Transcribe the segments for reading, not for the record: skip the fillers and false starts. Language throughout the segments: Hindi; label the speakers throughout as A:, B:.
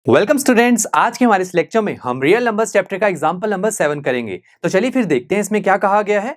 A: Welcome students. आज के हमारे इस लेक्चर में हम रियल नंबर्स चैप्टर का एग्जांपल नंबर 7 करेंगे। तो चलिए फिर देखते हैं इसमें क्या कहा गया है।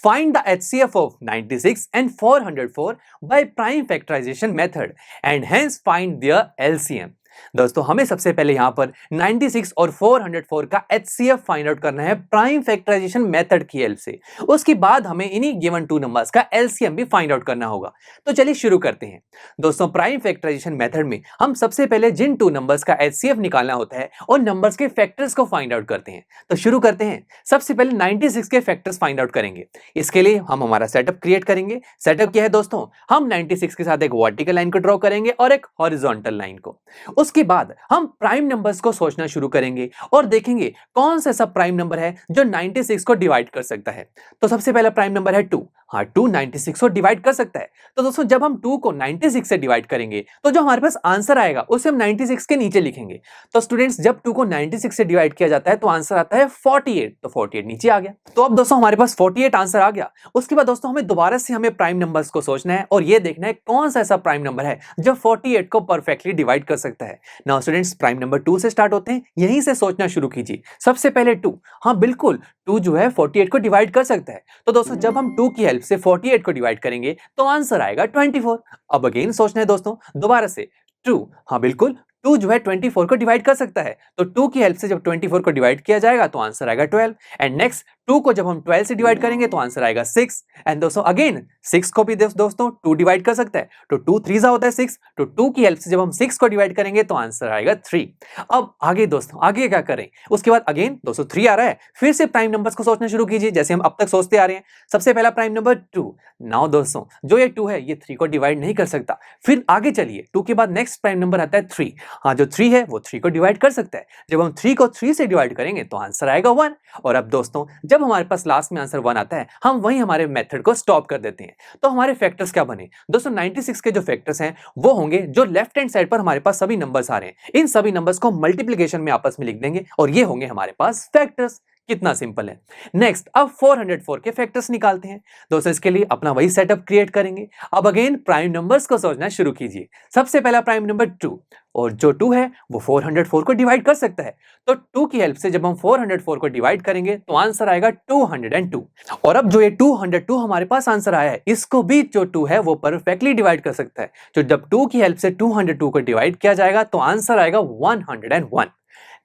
A: Find the HCF of 96 and 404 by prime factorization method and hence find their LCM। दोस्तों हमें सबसे पहले यहाँ पर 96 और 404 का HCF फाइंड आउट करना है प्राइम फैक्टराइजेशन मेथड की हेल्प से। उसके बाद हमें इन्हीं गिवन टू नंबर्स का LCM भी फाइंड आउट करना होगा। तो चलिए शुरू करते हैं। दोस्तों प्राइम फैक्टराइजेशन मेथड में हम सबसे पहले जिन टू नंबर्स का HCF निकालना होता है और नंबर्स के फैक्टर्स को फाइंड आउट करते हैं। तो शुरू करते हैं। सबसे पहले 96 के फैक्टर्स फाइंड आउट करेंगे। इसके लिए हम हमारा सेटअप क्रिएट करेंगे। सेटअप क्या है दोस्तों, हम 96 के साथ एक वर्टिकल लाइन को ड्रॉ करेंगे और एक हॉरिजॉन्टल लाइन को। उसके बाद हम प्राइम नंबर्स को सोचना शुरू करेंगे और देखेंगे कौन सा ऐसा प्राइम नंबर है जो 96 को डिवाइड कर सकता है। तो सबसे पहला प्राइम नंबर है 2। हाँ, 2 96 को डिवाइड कर सकता है। तो दोस्तों जब हम 2 को 96 से डिवाइड करेंगे तो जो हमारे पास आंसर आएगा उसे हम 96 के नीचे लिखेंगे। तो स्टूडेंट्स जब 2 को 96 से डिवाइड किया जाता है तो आंसर आता है 48। तो 48 नीचे आ गया। तो अब दोस्तों हमारे पास 48 आंसर आ गया। उसके बाद दोस्तों हमें दोबारा से हमें प्राइम नंबर्स को सोचना है और ये देखना है कौन सा ऐसा प्राइम नंबर है जो 48 को परफेक्टली डिवाइड कर सकता है। नाउ स्टूडेंट्स प्राइम नंबर 2 से स्टार्ट होते हैं। यहीं से सोचना शुरू कीजिए। सबसे पहले 2। हाँ बिल्कुल, 2 जो है 48 को डिवाइड कर सकता है। तो दोस्तों जब हम 2 की हेल्प से 48 को डिवाइड करेंगे तो आंसर आएगा 24। अब अगेन सोचना है दोस्तों दोबारा से 2। हाँ बिल्कुल, 2 जो है 24 को डिवाइड कर सकता है। तो 2 की हेल्प से जब 24 को डिवाइड किया जाएगा तो आंसर आएगा 12। एंड नेक्स्ट 2 को जब हम 12 से डिवाइड करेंगे तो आंसर आएगा 6। एंड दोस्तों अगेन 6 को भी दोस्तों 2 डिवाइड कर सकता है। तो 2 3 होता है 6। तो 2 की हेल्प से जब हम 6 को डिवाइड करेंगे तो आंसर आएगा 3। अब आगे दोस्तों आगे क्या करें। उसके बाद अगेन दोस्तों 3 आ रहा है। फिर से प्राइम नंबर्स को सोचना शुरू कीजिए जैसे हम अब तक सोचते आ रहे हैं। सबसे पहला प्राइम नंबर 2। नाउ दोस्तों जो ये 2 है ये 3 को डिवाइड नहीं कर सकता। फिर आगे चलिए 2 के बाद नेक्स्ट प्राइम नंबर आता है 3। हाँ जो 3 है वो 3 को डिवाइड कर सकता है। जब हम 3 को 3 से डिवाइड करेंगे तो आंसर आएगा 1। और अब दोस्तों जब हमारे पास लास्ट में आंसर 1 आता है हम वहीं हमारे मेथड को स्टॉप कर देते हैं। तो हमारे फैक्टर्स क्या बने दोस्तों, 96 के जो फैक्टर्स हैं वो होंगे जो लेफ्ट हैंड साइड पर हमारे पास सभी नंबर्स आ रहे हैं। इन सभी नंबर्स को मल्टीप्लिकेशन में आपस में लिख देंगे और ये होंगे हमारे पास फैक्टर्स। कितना सिंपल है। नेक्स्ट अब 404 के फैक्टर्स निकालते हैं। दोस्तों इसके लिए अपना वही सेटअप क्रिएट करेंगे। अब अगेन प्राइम नंबर्स को सोचना शुरू कीजिए। सबसे पहला प्राइम नंबर 2 और जो 2 है वो 404 को डिवाइड कर सकता है। तो 2 की हेल्प से जब हम 404 को डिवाइड करेंगे तो आंसर आएगा 202। और अब जो ये 202 हमारे पास आंसर आया है इसको भी जो 2 है वो परफेक्टली डिवाइड कर सकता है। तो जब 2 की हेल्प से 202 को डिवाइड किया जाएगा तो आंसर आएगा 101।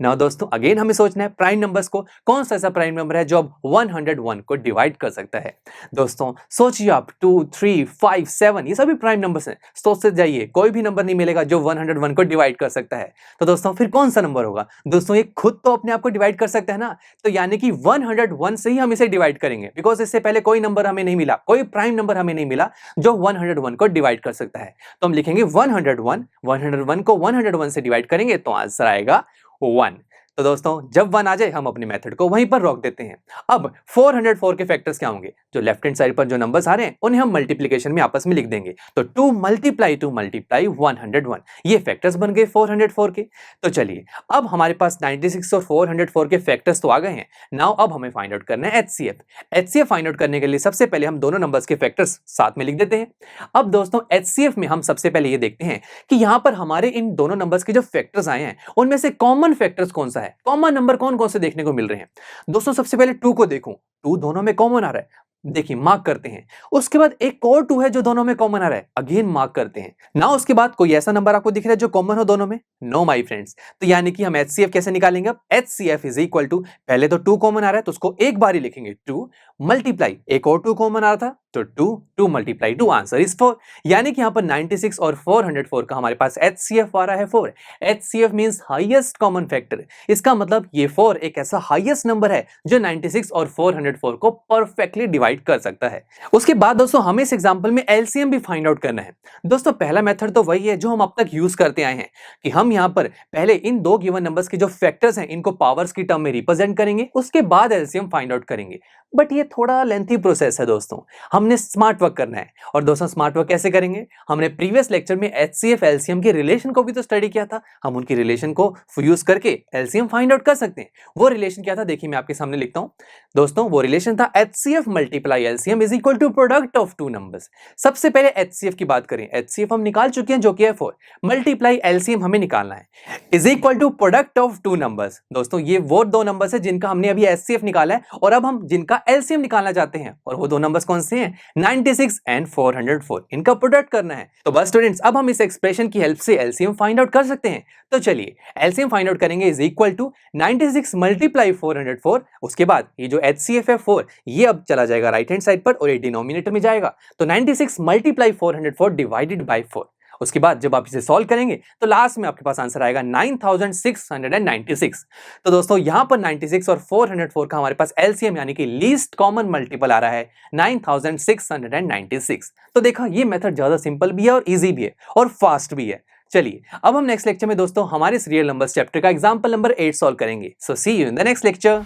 A: नाउ दोस्तों अगेन हमें सोचना है प्राइम नंबर्स को कौन सा ऐसा प्राइम नंबर है जो अब 101 को डिवाइड कर सकता है। दोस्तों सोचिए आप 2 3 5 7 ये सभी प्राइम नंबर्स हैं। सोचते जाइए कोई भी नंबर नहीं मिलेगा जो 101 को डिवाइड कर सकता है। तो दोस्तों फिर कौन सा नंबर होगा दोस्तों, ये खुद तो अपने आप को डिवाइड कर सकता है ना। तो यानी कि 101 से ही हम इसे डिवाइड करेंगे बिकॉज इससे पहले कोई नंबर हमें नहीं मिला, कोई प्राइम नंबर हमें नहीं मिला जो 101 को डिवाइड कर सकता है। तो हम लिखेंगे 101 को 101 से डिवाइड करेंगे तो आंसर आएगा 1। तो दोस्तों जब 1 आ जाए हम अपने मेथड को वहीं पर रोक देते हैं। अब 404 के फैक्टर्स क्या होंगे, जो लेफ्ट हैंड साइड पर जो नंबर्स आ रहे हैं उन्हें हम मल्टीप्लिकेशन में आपस में लिख देंगे। तो 2 मल्टीप्लाई 101 ये फैक्टर्स बन गए 404 के। तो चलिए अब हमारे पास 96 और 404 के फैक्टर्स तो आ गए हैं। नाउ अब हमें फाइंड आउट करना है HCF फाइंड आउट करने के लिए सबसे पहले हम दोनों नंबर्स के फैक्टर्स साथ में लिख देते हैं। अब दोस्तों HCF में हम सबसे पहले ये देखते हैं कि यहां पर हमारे इन दोनों नंबर्स के जो फैक्टर्स आए हैं उनमें से कॉमन फैक्टर्स कौन सा है, कॉमन नंबर कौन कौन से देखने को मिल रहे हैं। दोस्तों सबसे पहले 2 को देखूं, 2 दोनों में कॉमन आ रहा है। देखिए मार्क करते हैं। उसके बाद एक और 2 है जो दोनों में कॉमन आ रहा है, अगेन मार्क करते हैं ना। उसके बाद कोई ऐसा नंबर आपको दिख रहा है जो कॉमन हो दोनों में? No my friends. तो यानी कि हम HCF कैसे निकालेंगे? अब HCF इज इक्वल टू पहले तो 2 कॉमन आ रहा है तो उसको एक बार ही लिखेंगे 2 मल्टीप्लाई एक और 2 कॉमन आ रहा था तो 2 मल्टीप्लाई 2 आंसर इज 4। यानी कि यहां पर 96 और 404 का हमारे पास HCF आ रहा है 4। HCF means highest common factor. इसका मतलब ये 4 एक ऐसा हाईएस्ट नंबर है जो 96 और 404 को परफेक्टली डिवाइड कर सकता है। उसके बाद दोस्तों हमें इस एग्जांपल में LCM भी फाइंड आउट करना है। दोस्तों पहला मेथड तो वही है जो हम अब तक यूज करते आए हैं कि हम यहां पर पहले इन दो गिवन नंबर्स के जो फैक्टर्स हैं इनको पावर्स की टर्म में रिप्रेजेंट करेंगे, उसके बाद LCM फाइंड आउट करेंगे। बट ये थोड़ा लेंथी प्रोसेस है दोस्तों, हमने स्मार्ट वर्क करना है। और दोस्तों स्मार्ट वर्क कैसे करेंगे, हमने प्रीवियस लेक्चर में HCF LCM के रिलेशन को भी तो स्टडी किया था। हम उनकी रिलेशन को यूज करके LCM फाइंड आउट कर सकते हैं। वो रिलेशन क्या था देखिए मैं आपके सामने लिखता हूं। दोस्तों वो रिलेशन था HCF × multiply LCM is equal to product of two numbers. सबसे पहले एचसीएफ की बात करें, एचसीएफ हम निकाल चुके हैं जो कि है 4, मल्टीप्लाई एलसीएम हमें निकालना है, is equal to product of two numbers. दोस्तों ये वो दो नंबर्स है जिनका हमने अभी एचसीएफ निकाला है और अब हम जिनका एलसीएम निकालना चाहते हैं, और वो दो नंबर्स कौन से हैं, 96 एंड 404, इनका प्रोडक्ट करना है। तो बस स्टूडेंट्स अब हम इस एक्सप्रेशन की हेल्प से एलसीएम फाइंड आउट कर सकते हैं। तो चलिए एलसीएम फाइंड आउट करेंगे, इज इक्वल टू 96 मल्टीप्लाई 404, उसके बाद ये जो एचसीएफ है 4 ये अब चला जाएगा राइट हैंड साइड पर और ये डिनोमिनेटर में जाएगा, तो 96 मल्टीप्लाई 404 डिवाइडेड बाय 4। उसके बाद जब आप इसे सॉल्व करेंगे तो लास्ट में आपके पास आंसर आएगा 9696। तो दोस्तों यहां पर 96 और 404 का हमारे पास एलसीएम यानी कि लीस्ट कॉमन मल्टीपल आ रहा है 9696। तो देखा ये मेथड ज्यादा सिंपल भी है और इजी भी है और फास्ट भी है। चलिए अब हम नेक्स्ट लेक्चर में दोस्तों हमारे रियल नंबर्स चैप्टर का एग्जांपल नंबर 8 सॉल्व करेंगे। So see you in the next lecture.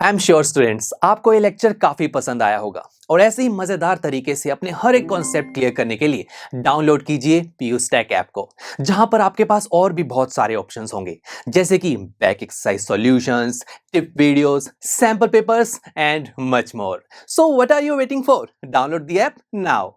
A: I am sure students आपको ये लेक्चर काफी पसंद आया होगा और ऐसे ही मजेदार तरीके से अपने हर एक कॉन्सेप्ट क्लियर करने के लिए डाउनलोड कीजिए पीयू स्टैक ऐप को, जहां पर आपके पास और भी बहुत सारे ऑप्शंस होंगे जैसे कि back exercise solutions, tip videos, sample papers and much more. So what are you waiting for? Download the app now.